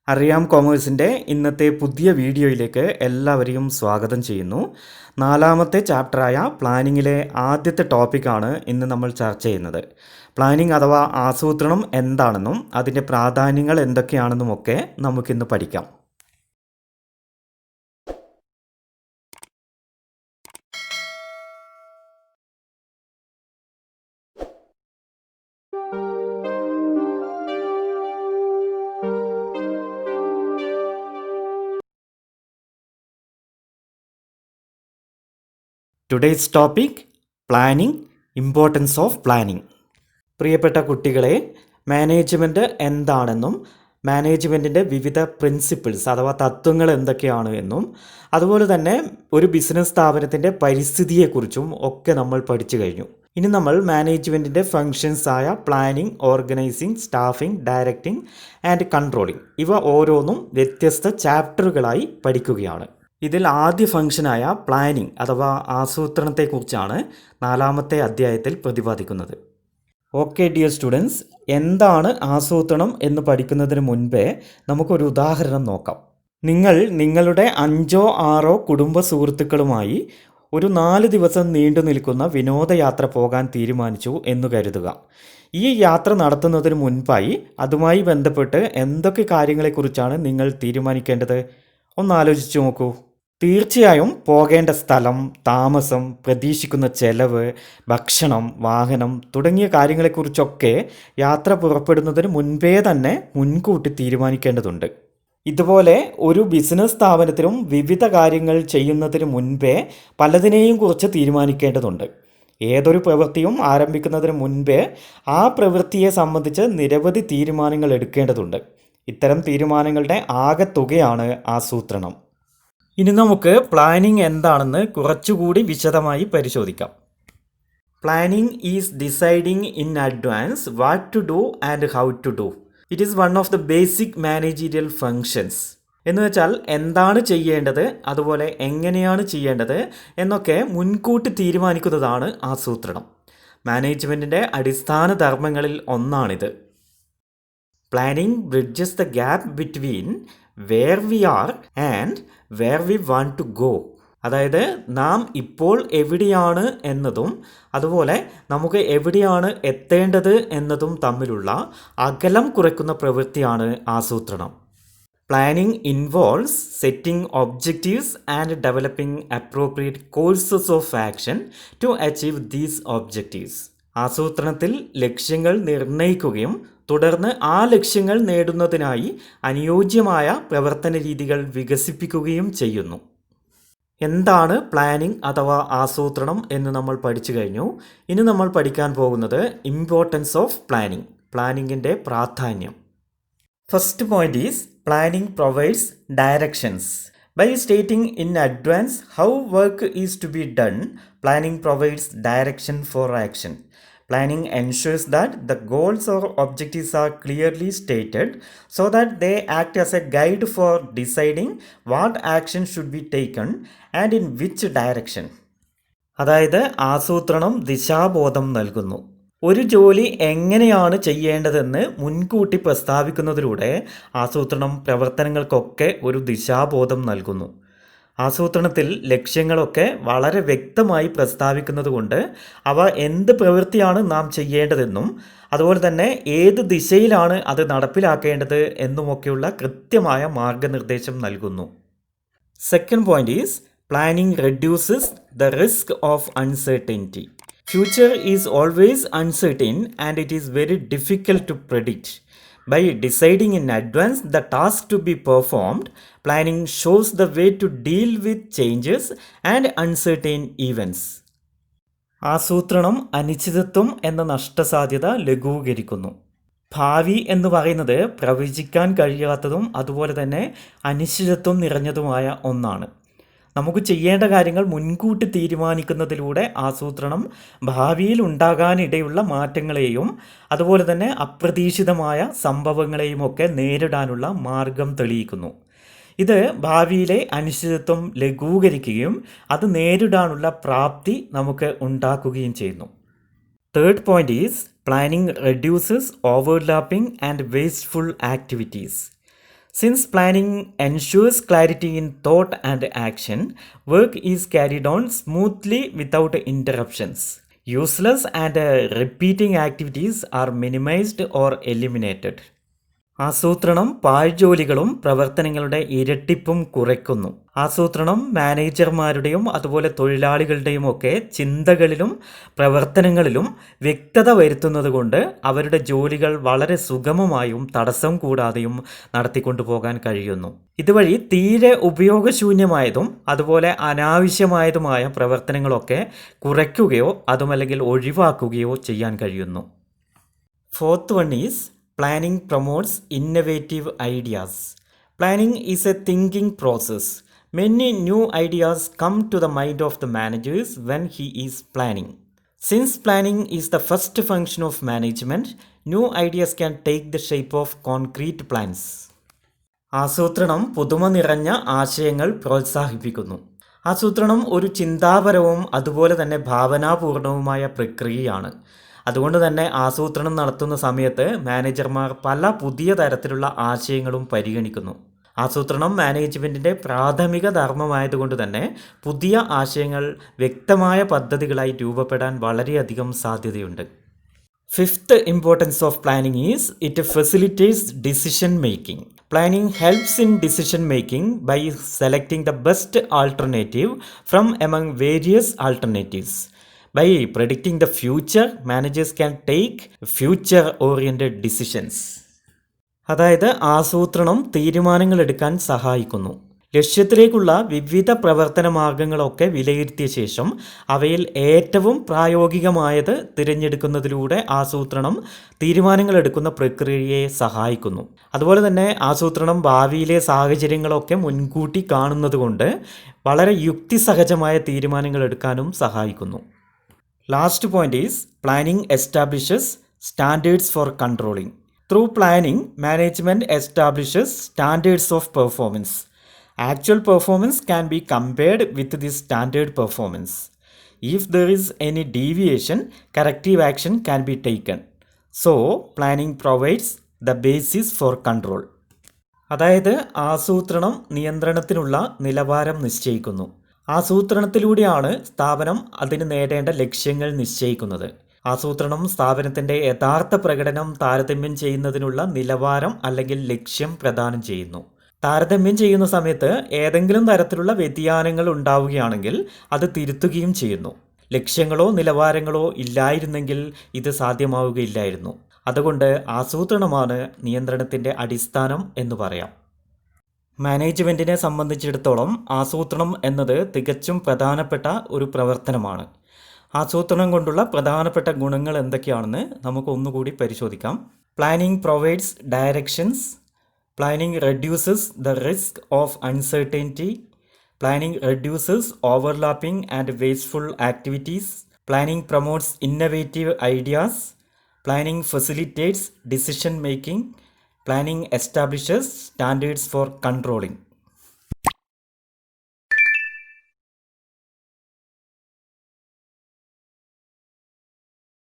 അറിയാം കോമേഴ്സിൻ്റെ ഇന്നത്തെ പുതിയ വീഡിയോയിലേക്ക് എല്ലാവരെയും സ്വാഗതം ചെയ്യുന്നു. 4ാമത്തെ ചാപ്റ്ററായ പ്ലാനിങ്ങിലെ ആദ്യത്തെ ടോപ്പിക്കാണ് ഇന്ന് നമ്മൾ ചർച്ച ചെയ്യുന്നത്. പ്ലാനിങ് അഥവാ ആസൂത്രണം എന്താണെന്നും അതിൻ്റെ പ്രാധാന്യങ്ങൾ എന്തൊക്കെയാണെന്നുമൊക്കെ നമുക്കിന്ന് പഠിക്കാം. Today's topic planning, importance of planning. പ്രിയപ്പെട്ട കുട്ടികളെ, മാനേജ്മെൻറ്റ് എന്താണെന്നും മാനേജ്മെൻറ്റിൻ്റെ വിവിധ പ്രിൻസിപ്പിൾസ് അഥവാ തത്വങ്ങൾ എന്തൊക്കെയാണ് എന്നും അതുപോലെ തന്നെ ഒരു ബിസിനസ് സ്ഥാപനത്തിൻ്റെ പരിസ്ഥിതിയെക്കുറിച്ചും ഒക്കെ നമ്മൾ പഠിച്ചു കഴിഞ്ഞു. ഇനി നമ്മൾ മാനേജ്മെൻറ്റിൻ്റെ ഫങ്ഷൻസ് ആയ planning, organising, staffing, directing and controlling ഇവ ഓരോന്നും വ്യത്യസ്ത ചാപ്റ്ററുകളായി പഠിക്കുകയാണ്. ഇതിൽ ആദ്യ ഫംഗ്ഷനായ പ്ലാനിംഗ് അഥവാ ആസൂത്രണത്തെക്കുറിച്ചാണ് 4ാമത്തെ അധ്യായത്തിൽ പ്രതിപാദിക്കുന്നത്. ഓക്കെ ഡിയർ സ്റ്റുഡൻസ്, എന്താണ് ആസൂത്രണം എന്ന് പഠിക്കുന്നതിന് മുൻപേ നമുക്കൊരു ഉദാഹരണം നോക്കാം. നിങ്ങൾ നിങ്ങളുടെ 5ഓ 6ഓ കുടുംബ സുഹൃത്തുക്കളുമായി ഒരു 4 ദിവസം നീണ്ടു നിൽക്കുന്ന വിനോദയാത്ര പോകാൻ തീരുമാനിച്ചു എന്ന് കരുതുക. ഈ യാത്ര നടത്തുന്നതിന് മുൻപായി അതുമായി ബന്ധപ്പെട്ട് എന്തൊക്കെ കാര്യങ്ങളെക്കുറിച്ചാണ് നിങ്ങൾ തീരുമാനിക്കേണ്ടത്? ഒന്നാലോചിച്ച് നോക്കൂ. തീർച്ചയായും പോകേണ്ട സ്ഥലം, താമസം, പ്രതീക്ഷിക്കുന്ന ചെലവ്, ഭക്ഷണം, വാഹനം തുടങ്ങിയ കാര്യങ്ങളെക്കുറിച്ചൊക്കെ യാത്ര പുറപ്പെടുന്നതിന് മുൻപേ തന്നെ മുൻകൂട്ടി തീരുമാനിക്കേണ്ടതുണ്ട്. ഇതുപോലെ ഒരു ബിസിനസ് സ്ഥാപനത്തിലും വിവിധ കാര്യങ്ങൾ ചെയ്യുന്നതിന് മുൻപേ പലതിനെയും കുറിച്ച് തീരുമാനിക്കേണ്ടതുണ്ട്. ഏതൊരു പ്രവൃത്തിയും ആരംഭിക്കുന്നതിന് മുൻപേ ആ പ്രവൃത്തിയെ സംബന്ധിച്ച് നിരവധി തീരുമാനങ്ങൾ എടുക്കേണ്ടതുണ്ട്. ഇത്തരം തീരുമാനങ്ങളുടെ ആകെത്തുകയാണ് ആസൂത്രണം. ഇനി നമുക്ക് പ്ലാനിംഗ് എന്താണെന്ന് കുറച്ചുകൂടി വിശദമായി പരിശോധിക്കാം. Planning is deciding in advance what to do and how to do. It is one of the basic managerial functions. എന്ന് വെച്ചാൽ എന്താണ് ചെയ്യേണ്ടത്, അതുപോലെ എങ്ങനെയാണ് ചെയ്യേണ്ടത് എന്നൊക്കെ മുൻകൂട്ടി തീരുമാനിക്കുന്നതാണ് ആസൂത്രണം. മാനേജ്മെൻറ്റിൻ്റെ അടിസ്ഥാന ധർമ്മങ്ങളിൽ ഒന്നാണിത്. Planning bridges the gap between where we are and where we want to go. അതായത് നാം ഇപ്പോൾ എവിടെയാണ് എന്നതും അതുപോലെ നമുക്ക് എവിടെയാണ് എത്തേണ്ടത് എന്നതും തമ്മിലുള്ള അകലം കുറയ്ക്കുന്ന പ്രവൃത്തിയാണ് ആസൂത്രണം. Planning involves setting objectives and developing appropriate courses of action to achieve these objectives. ആസൂത്രണത്തിൽ ലക്ഷ്യങ്ങൾ നിർണ്ണയിക്കുകയും തുടർന്ന് ആ ലക്ഷ്യങ്ങൾ നേടുന്നതിനായി അനുയോജ്യമായ പ്രവർത്തന രീതികൾ വികസിപ്പിക്കുകയും ചെയ്യുന്നു. എന്താണ് പ്ലാനിംഗ് അഥവാ ആസൂത്രണം എന്ന് നമ്മൾ പഠിച്ചു കഴിഞ്ഞു. ഇനി നമ്മൾ പഠിക്കാൻ പോകുന്നത് ഇമ്പോർട്ടൻസ് ഓഫ് പ്ലാനിംഗ്, പ്ലാനിങ്ങിൻ്റെ പ്രാധാന്യം. First point is planning provides directions. By stating in advance how work is to be done, planning provides direction for action. Planning ensures that the goals or objectives are clearly stated so that they act as a guide for deciding what action should be taken and in which direction. അതായത് ആസൂത്രണം ദിശാബോധം നൽകുന്നു. ഒരു ജോലി എങ്ങനെയാണ് ചെയ്യേണ്ടതെന്ന് മുൻകൂട്ടി പ്രസ്താവിക്കുന്നതിലൂടെ ആസൂത്രണം പ്രവർത്തനങ്ങൾക്കൊക്കെ ഒരു ദിശാബോധം നൽകുന്നു. ആസൂത്രണത്തിൽ ലക്ഷ്യങ്ങളൊക്കെ വളരെ വ്യക്തമായി പ്രസ്താവിക്കുന്നത് കൊണ്ട് അവ എന്ത് പ്രവൃത്തിയാണ് നാം ചെയ്യേണ്ടതെന്നും അതുപോലെ തന്നെ ഏത് ദിശയിലാണ് അത് നടപ്പിലാക്കേണ്ടത് എന്നുമൊക്കെയുള്ള കൃത്യമായ മാർഗനിർദ്ദേശം നൽകുന്നു. Second point is planning reduces the risk of uncertainty. Future is always uncertain and it is very difficult to predict. By deciding in advance the task to be performed, planning shows the way to deal with changes and uncertain events. ആസൂത്രണം അനിശ്ചിതത്വം എന്ന നഷ്ടസാധ്യത ലഘൂകരിക്കുന്നു. ഭാവി എന്ന് പറയുന്നത് പ്രവചിക്കാൻ കഴിയാത്തതും അതുപോലെ തന്നെ അനിശ്ചിതത്വം നിറഞ്ഞതുമായ ഒന്നാണ്. നമുക്ക് ചെയ്യേണ്ട കാര്യങ്ങൾ മുൻകൂട്ടി തീരുമാനിക്കുന്നതിലൂടെ ആസൂത്രണം ഭാവിയിൽ ഉണ്ടാകാനിടയുള്ള മാറ്റങ്ങളെയും അതുപോലെ തന്നെ അപ്രതീക്ഷിതമായ സംഭവങ്ങളെയും ഒക്കെ നേരിടാനുള്ള മാർഗം തെളിയിക്കുന്നു. ഇത് ഭാവിയിലെ അനിശ്ചിതത്വം ലഘൂകരിക്കുകയും അത് നേരിടാനുള്ള പ്രാപ്തി നമുക്ക് ഉണ്ടാക്കുകയും ചെയ്യുന്നു. Third point is planning reduces overlapping and wasteful activities. Since planning ensures clarity in thought and action, work is carried on smoothly without interruptions. Useless and repeating activities are minimized or eliminated. ആസൂത്രണം പാഴ്ജോലികളും പ്രവർത്തനങ്ങളുടെ ഇരട്ടിപ്പും കുറയ്ക്കുന്നു. ആസൂത്രണം മാനേജർമാരുടെയും അതുപോലെ തൊഴിലാളികളുടെയും ഒക്കെ ചിന്തകളിലും പ്രവർത്തനങ്ങളിലും വ്യക്തത വരുത്തുന്നത് കൊണ്ട് അവരുടെ ജോലികൾ വളരെ സുഗമമായും തടസ്സം കൂടാതെയും നടത്തിക്കൊണ്ടു പോകാൻ കഴിയുന്നു. ഇതുവഴി തീരെ ഉപയോഗശൂന്യമായതും അതുപോലെ അനാവശ്യമായതുമായ പ്രവർത്തനങ്ങളൊക്കെ കുറയ്ക്കുകയോ അതുമല്ലെങ്കിൽ ഒഴിവാക്കുകയോ ചെയ്യാൻ കഴിയുന്നു. Fourth one is planning promotes innovative ideas. Planning is a thinking process. Many new ideas come to the mind of the managers when he is planning. Since planning is the first function of management, new ideas can take the shape of concrete plans. ആസൂത്രണം പുതുമ നിറഞ്ഞ ആശയങ്ങൾ പ്രോത്സാഹിപ്പിക്കുന്നു. ആസൂത്രണം ഒരു ചിന്താപരവും അതുപോലെ തന്നെ ഭാവനാപൂർണവുമായ പ്രക്രിയയാണ്. അതുകൊണ്ട് തന്നെ ആസൂത്രണം നടത്തുന്ന സമയത്ത് മാനേജർമാർ പല പുതിയ തരത്തിലുള്ള ആശയങ്ങളും പരിഗണിക്കുന്നു. ആസൂത്രണം മാനേജ്മെൻറ്റിൻ്റെ പ്രാഥമിക ധർമ്മമായതുകൊണ്ട് തന്നെ പുതിയ ആശയങ്ങൾ വ്യക്തമായ പദ്ധതികളായി രൂപപ്പെടാൻ വളരെയധികം സാധ്യതയുണ്ട്. Fifth importance of planning is it facilitates decision making. Planning helps in decision making by selecting the best alternative from among various alternatives. By predicting the future, managers can take future-oriented decisions. അതായത് ആസൂത്രണം തീരുമാനങ്ങൾ എടുക്കാൻ സഹായിക്കുന്നു. ലക്ഷ്യത്തിലേക്കുള്ള വിവിധ പ്രവർത്തന മാർഗങ്ങളൊക്കെ വിലയിരുത്തിയ ശേഷം അവയിൽ ഏറ്റവും പ്രായോഗികമായത് തിരഞ്ഞെടുക്കുന്നതിലൂടെ ആസൂത്രണം തീരുമാനങ്ങൾ എടുക്കുന്ന പ്രക്രിയയെ സഹായിക്കുന്നു. അതുപോലെ തന്നെ ആസൂത്രണം ഭാവിയിലെ സാഹചര്യങ്ങളൊക്കെ മുൻകൂട്ടി കാണുന്നത് കൊണ്ട് വളരെ യുക്തിസഹജമായ തീരുമാനങ്ങൾ എടുക്കാനും സഹായിക്കുന്നു. Last point is planning establishes standards for controlling. Through planning, management establishes standards of performance. Actual performance can be compared with this standard performance. If there is any deviation, corrective action can be taken. So, planning provides the basis for control. അതായത് ആസൂത്രണം നിയന്ത്രണത്തിനുള്ള നിലവാരം നിശ്ചയിക്കുന്നു. ആസൂത്രണത്തിലൂടെയാണ് സ്ഥാപനം അതിന് നേടേണ്ട ലക്ഷ്യങ്ങൾ നിശ്ചയിക്കുന്നത്. ആസൂത്രണം സ്ഥാപനത്തിൻ്റെ യഥാർത്ഥ പ്രകടനം താരതമ്യം ചെയ്യുന്നതിനുള്ള നിലവാരം അല്ലെങ്കിൽ ലക്ഷ്യം പ്രദാനം ചെയ്യുന്നു. താരതമ്യം ചെയ്യുന്ന സമയത്ത് ഏതെങ്കിലും തരത്തിലുള്ള വ്യതിയാനങ്ങൾ ഉണ്ടാവുകയാണെങ്കിൽ അത് തിരുത്തുകയും ചെയ്യുന്നു. ലക്ഷ്യങ്ങളോ നിലവാരങ്ങളോ ഇല്ലായിരുന്നെങ്കിൽ ഇത് സാധ്യമാവുകയില്ലായിരുന്നു. അതുകൊണ്ട് ആസൂത്രണമാണ് നിയന്ത്രണത്തിൻ്റെ അടിസ്ഥാനം എന്ന് പറയാം. മാനേജ്മെൻറ്റിനെ സംബന്ധിച്ചിടത്തോളം ആസൂത്രണം എന്നത് തികച്ചും പ്രധാനപ്പെട്ട ഒരു പ്രവർത്തനമാണ്. ആസൂത്രണം കൊണ്ടുള്ള പ്രധാനപ്പെട്ട ഗുണങ്ങൾ എന്തൊക്കെയാണെന്ന് നമുക്ക് ഒന്നുകൂടി പരിശോധിക്കാം. Planning provides directions. Planning reduces the risk of uncertainty. Planning reduces overlapping and wasteful activities. Planning promotes innovative ideas. Planning facilitates decision making. Planning establishes standards for controlling.